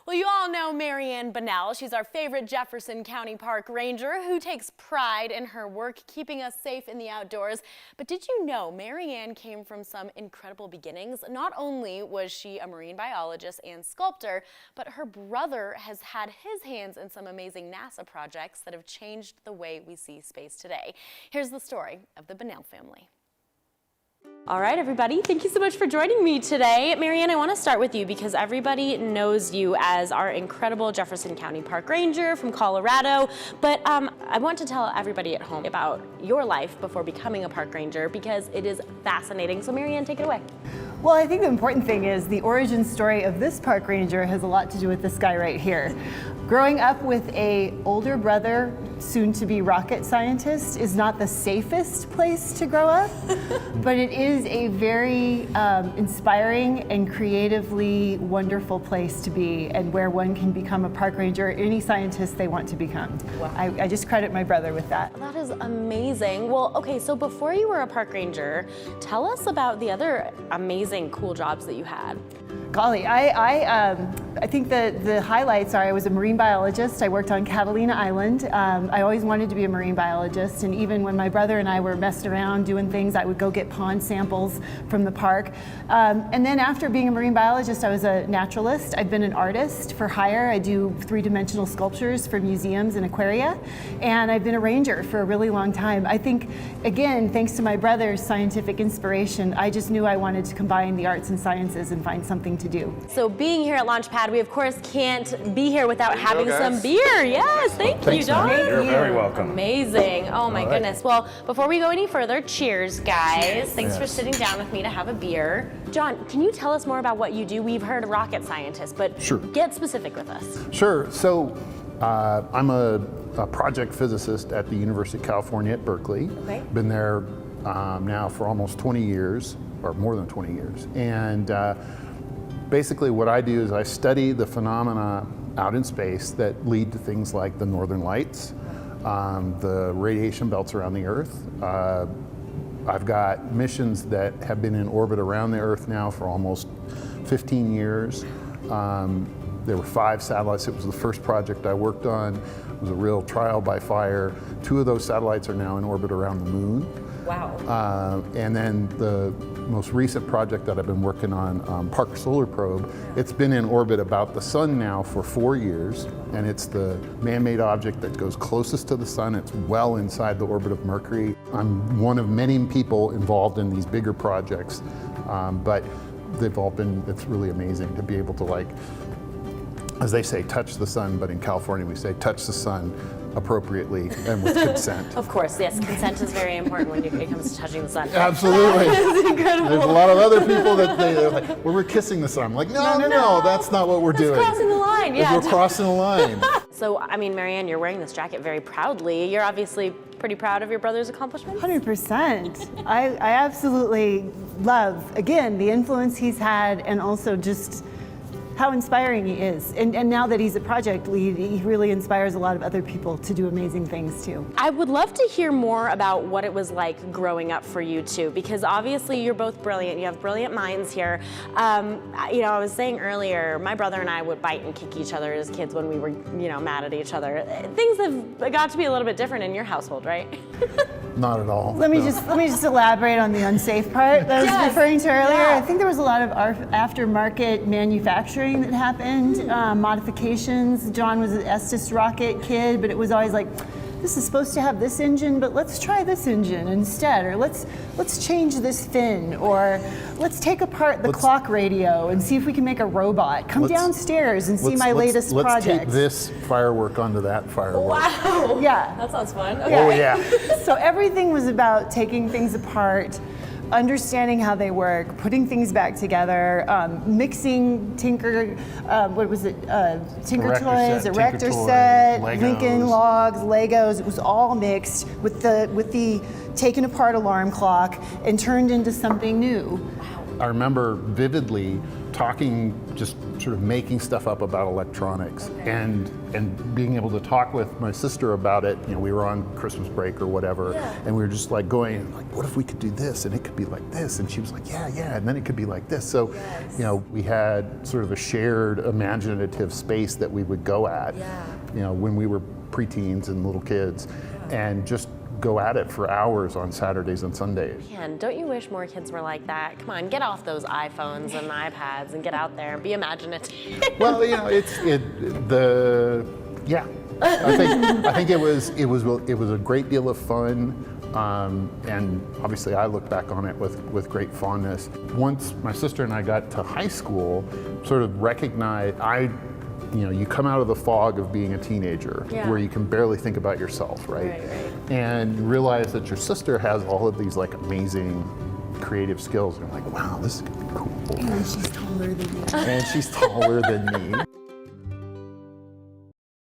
Well, you all know Marianne Bonnells. She's our favorite Jefferson County Park Ranger who takes pride in her work keeping us safe in the outdoors. But did you know Marianne came from some incredible beginnings? Not only was she a marine biologist and sculptor, but her brother has had his hands in some amazing NASA projects that have changed the way we see space today. Here's the story of the Bonnell family. All right, everybody, thank you so much for joining me today. Marianne, I want to start with you because everybody knows you as our incredible Jefferson County Park Ranger from Colorado, but I want to tell everybody at home about your life before becoming a park ranger because it is fascinating. So Marianne, take it away. Well, I think the important thing is the origin story of this park ranger has a lot to do with this guy right here. Growing up with an older brother, soon to be rocket scientist, is not the safest place to grow up, but it is a very inspiring and creatively wonderful place to be, and where one can become a park ranger or any scientist they want to become. Wow. I just credit my brother with that. That is amazing. Well, okay, so before you were a park ranger, tell us about the other amazing, cool jobs that you had. Golly, I think the highlights are I was a marine biologist. I worked on Catalina Island. I always wanted to be a marine biologist, and even when my brother and I were messing around doing things, I would go get pond samples from the park. And then after being a marine biologist, I was a naturalist. I've been an artist for hire. I do three-dimensional sculptures for museums and aquaria, and I've been a ranger for a really long time. I think, again, thanks to my brother's scientific inspiration, I just knew I wanted to combine the arts and sciences and find something to do. So being here at Launchpad, we of course can't be here without having some beer. Yes, thank you, John. You're very welcome. Amazing. Oh my goodness. Well, before we go any further, cheers, guys. Cheers. Thanks for sitting down with me to have a beer. John, can you tell us more about what you do? We've heard a rocket scientist, but get specific with us. Sure. So I'm a project physicist at the University of California at Berkeley. Okay. Been there now for almost 20 years, or more than 20 years. And basically what I do is I study the phenomena out in space that lead to things like the northern lights, the radiation belts around the Earth. I've got missions that have been in orbit around the Earth now for almost 15 years. There were 5 satellites. It was the first project I worked on. It was a real trial by fire. 2 of those satellites are now in orbit around the moon. Wow. And then the most recent project that I've been working on, Parker Solar Probe, it's been in orbit about the sun now for 4 years, and it's the man-made object that goes closest to the sun. It's well inside the orbit of Mercury. I'm one of many people involved in these bigger projects, but they've all been, it's really amazing to be able to, like, as they say, touch the sun, but in California we say touch the sun appropriately and with consent. Of course, yes, consent is very important when it comes to touching the sun. Absolutely. It's incredible. There's a lot of other people that they're like, well, we're kissing the sun. I'm like, no, that's not what we're doing. Crossing the line, yeah. We're crossing the line. So, I mean, Marianne, you're wearing this jacket very proudly. You're obviously pretty proud of your brother's accomplishments? 100%. I absolutely love, again, the influence he's had, and also just how inspiring he is. And now that he's a project lead, he really inspires a lot of other people to do amazing things too. I would love to hear more about what it was like growing up for you two, because obviously you're both brilliant. You have brilliant minds here. You know, I was saying earlier, my brother and I would bite and kick each other as kids when we were, you know, mad at each other. Things have got to be a little bit different in your household, right? Not at all. Let me just elaborate on the unsafe part that I was referring to earlier. I think there was a lot of aftermarket manufacturing that happened, modifications. John was an Estes rocket kid, but it was always like, this is supposed to have this engine, but let's try this engine instead, or let's change this fin, or let's take apart the clock radio and see if we can make a robot. Come downstairs and see my latest project. Let's take this firework onto that firework. Wow. Yeah. That sounds fun. Okay. Oh yeah. So everything was about taking things apart, understanding how they work, putting things back together, mixing Tinker Toys, Erector set, Legos. Lincoln Logs, Legos. It was all mixed with the taken apart alarm clock and turned into something new. I remember vividly talking, just sort of making stuff up about electronics, and being able to talk with my sister about it. You know, we were on Christmas break or whatever, and we were just like going, like, what if we could do this, and it could be like this, and she was like, yeah, and then it could be like this. So, you know, we had sort of a shared imaginative space that we would go at, you know, when we were preteens and little kids, and just go at it for hours on Saturdays and Sundays. Man, don't you wish more kids were like that? Come on, get off those iPhones and iPads and get out there and be imaginative. Well, you know, I think it was a great deal of fun, and obviously I look back on it with great fondness. Once my sister and I got to high school, sort of recognized you know, you come out of the fog of being a teenager where you can barely think about yourself, right? And you realize that your sister has all of these like amazing creative skills, and you're like, wow, this is gonna be cool. And she's taller than me. And she's taller than me.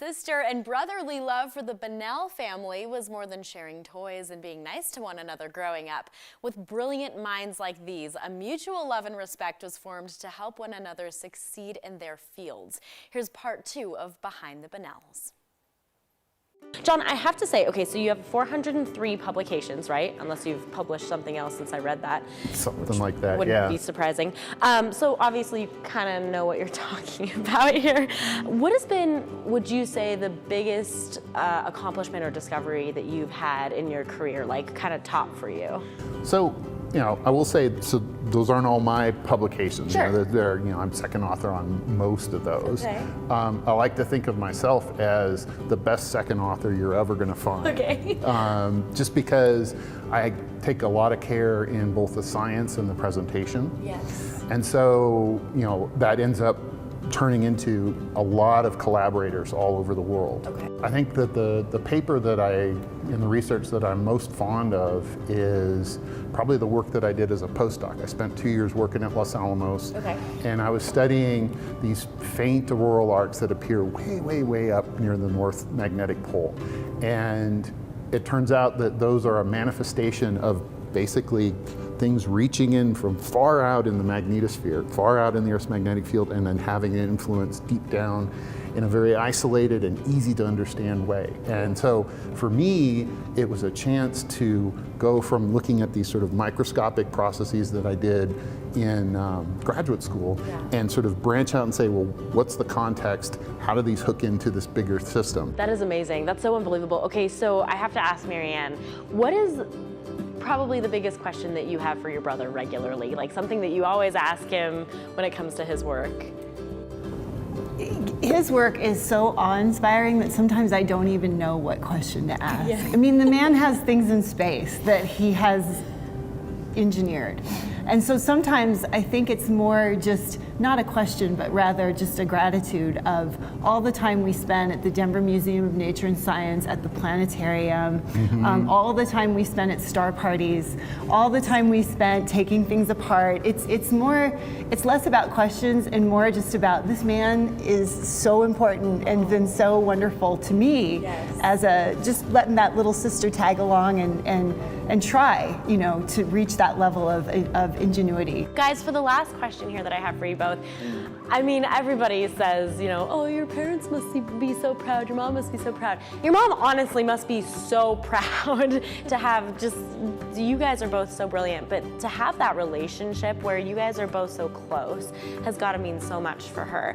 Sister and brotherly love for the Bonnell family was more than sharing toys and being nice to one another growing up. With brilliant minds like these, a mutual love and respect was formed to help one another succeed in their fields. Here's part 2 of Behind the Bonnells. John, I have to say, okay, so you have 403 publications, right? Unless you've published something else since I read that. Something like that, wouldn't be surprising. So obviously you kind of know what you're talking about here. What has been, would you say, the biggest accomplishment or discovery that you've had in your career, like kind of top for you? So, you know, I will say, so those aren't all my publications. Sure. You know, you know, I'm second author on most of those. Okay. I like to think of myself as the best second author you're ever going to find. Okay. Just because I take a lot of care in both the science and the presentation. Yes. And so, you know, that ends up turning into a lot of collaborators all over the world. Okay. I think that the paper that in the research that I'm most fond of is probably the work that I did as a postdoc. I spent 2 years working at Los Alamos, and I was studying these faint auroral arcs that appear way up near the North Magnetic Pole. And it turns out that those are a manifestation of basically things reaching in from far out in the magnetosphere, far out in the Earth's magnetic field, and then having an influence deep down in a very isolated and easy to understand way. And so for me, it was a chance to go from looking at these sort of microscopic processes that I did in graduate school and sort of branch out and say, well, what's the context? How do these hook into this bigger system? That is amazing. That's so unbelievable. Okay, so I have to ask Marianne, what is probably the biggest question that you have for your brother regularly? Like something that you always ask him when it comes to his work? His work is so awe-inspiring that sometimes I don't even know what question to ask. I mean, the man has things in space that he has engineered. And so sometimes I think it's more just not a question, but rather just a gratitude of all the time we spend at the Denver Museum of Nature and Science, at the planetarium, all the time we spent at star parties, all the time we spent taking things apart. It's less about questions and more just about this man is so important and been so wonderful to me as just letting that little sister tag along and try, you know, to reach that level of ingenuity. Guys, for the last question here that I have for you both, I mean, everybody says, you know, oh, your parents must be so proud, your mom must be so proud. Your mom honestly must be so proud to have just, you guys are both so brilliant, but to have that relationship where you guys are both so close has got to mean so much for her.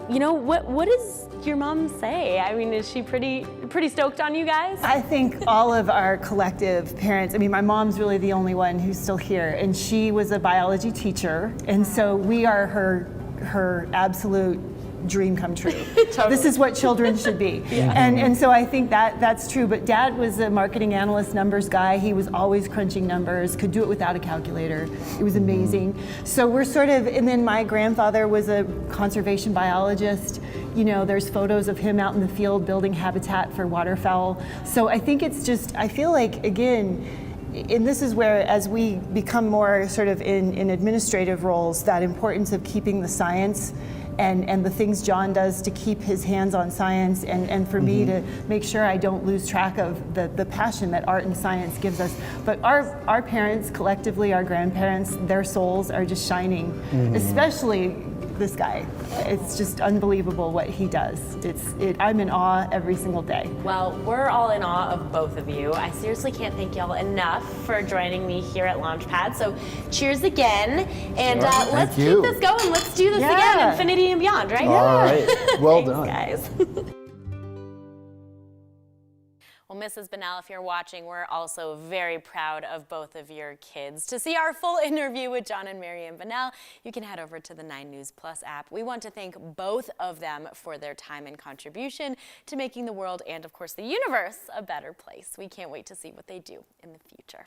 You know, what does your mom say? I mean, is she pretty stoked on you guys? I think all of our collective parents, I mean, my mom's really the only one who's still here, and she was a biology teacher, and so we are her absolute dream come true. Totally. This is what children should be. And so I think that's true. But Dad was a marketing analyst, numbers guy. He was always crunching numbers, could do it without a calculator. It was amazing. So we're sort of, and then my grandfather was a conservation biologist. You know, there's photos of him out in the field building habitat for waterfowl. So I think it's just, I feel like, again, and this is where, as we become more sort of in administrative roles, that importance of keeping the science and the things John does to keep his hands on science, and for me to make sure I don't lose track of the passion that art and science gives us. But our parents, collectively, our grandparents, their souls are just shining, especially this guy. It's just unbelievable what he does. I'm in awe every single day. Well, we're all in awe of both of you. I seriously can't thank y'all enough for joining me here at Launchpad. So cheers again, and let's keep this going. Let's do this again, infinity and beyond, right? All right, well Thanks, done. guys. Well, Mrs. Bonnell, if you're watching, we're also very proud of both of your kids. To see our full interview with John and Marianne Bonnell, you can head over to the 9 News Plus app. We want to thank both of them for their time and contribution to making the world and, of course, the universe a better place. We can't wait to see what they do in the future.